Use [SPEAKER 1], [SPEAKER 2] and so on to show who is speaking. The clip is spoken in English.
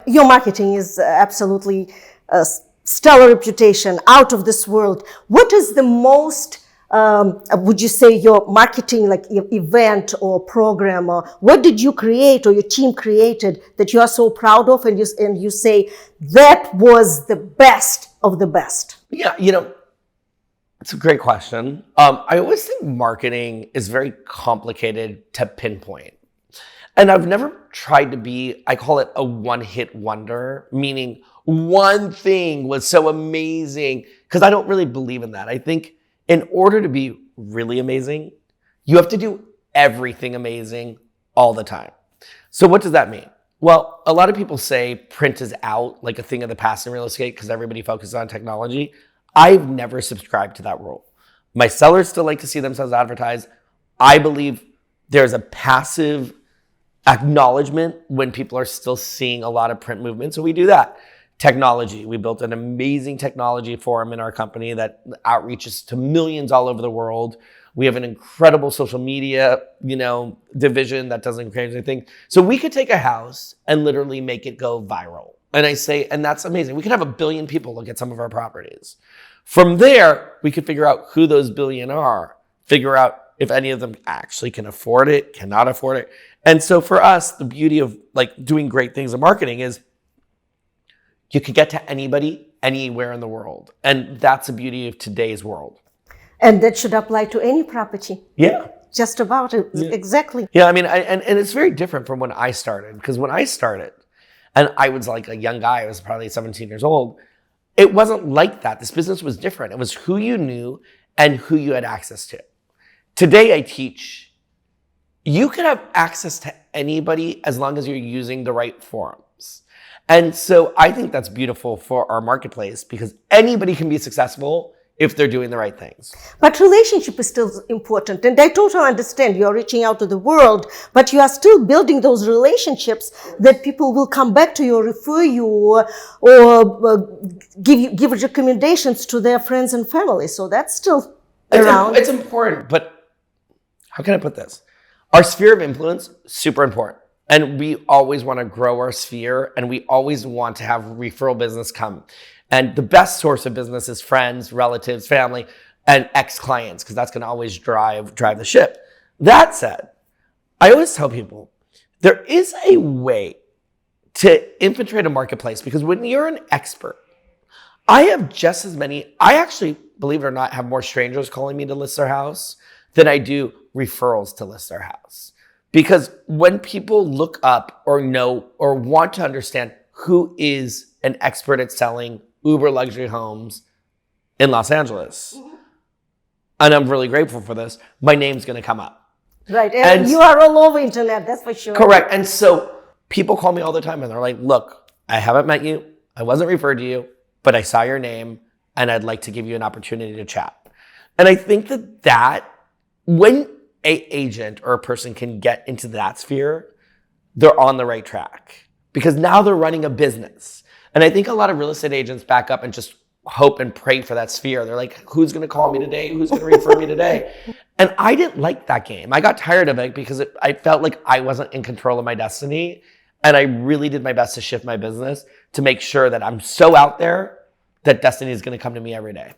[SPEAKER 1] your marketing is absolutely stellar reputation, out of this world. What is the most, would you say, your marketing like event or program, or what did you create or your team created that you are so proud of, and you say that was the best of the best?
[SPEAKER 2] Yeah, it's a great question. I always think marketing is very complicated to pinpoint. And I've never tried to be, I call it a one-hit wonder, meaning one thing was so amazing, because I don't really believe in that. I think in order to be really amazing, you have to do everything amazing all the time. So what does that mean? Well, a lot of people say print is out, like a thing of the past in real estate, because everybody focuses on technology. I've never subscribed to that rule. My sellers still like to see themselves advertised. I believe there's a passive acknowledgement when people are still seeing a lot of print movement. So we do that. Technology. We built an amazing technology forum in our company that outreaches to millions all over the world. We have an incredible social media, division that doesn't create anything. So we could take a house and literally make it go viral. And I say, and that's amazing. We could have 1 billion people look at some of our properties. From there, we could figure out who those billion are, figure out if any of them actually can afford it, cannot afford it. And so for us, the beauty of like doing great things in marketing is you could get to anybody, anywhere in the world. And that's the beauty of today's world.
[SPEAKER 1] And that should apply to any property.
[SPEAKER 2] Yeah.
[SPEAKER 1] Just about it. Yeah. Exactly.
[SPEAKER 2] Yeah, I mean, and it's very different from when I started. Because when I started, and I was like a young guy, I was probably 17 years old, it wasn't like that. This business was different. It was who you knew and who you had access to. Today I teach, you can have access to anybody as long as you're using the right forums. And so I think that's beautiful for our marketplace, because anybody can be successful if they're doing the right things.
[SPEAKER 1] But relationship is still important. And I totally understand you're reaching out to the world, but you are still building those relationships that people will come back to you or refer you or give recommendations to their friends and family. So that's still around.
[SPEAKER 2] It's important, but how can I put this? Our sphere of influence, super important. And we always want to grow our sphere, and we always want to have referral business come. And the best source of business is friends, relatives, family, and ex-clients, because that's going to always drive the ship. That said, I always tell people, there is a way to infiltrate a marketplace, because when you're an expert, I have just as many, I actually, believe it or not, have more strangers calling me to list their house than I do referrals to list their house. Because when people look up or know or want to understand who is an expert at selling uber luxury homes in Los Angeles, and I'm really grateful for this, my name's going to come up.
[SPEAKER 1] Right, and you are all over internet, that's for sure.
[SPEAKER 2] Correct. And so people call me all the time and they're like, look, I haven't met you, I wasn't referred to you, but I saw your name and I'd like to give you an opportunity to chat. And I think that when an agent or a person can get into that sphere, they're on the right track, because now they're running a business. And I think a lot of real estate agents back up and just hope and pray for that sphere. They're like, who's going to call me today? Who's going to refer me today? And I didn't like that game. I got tired of it because I felt like I wasn't in control of my destiny. And I really did my best to shift my business to make sure that I'm so out there that destiny is going to come to me every day.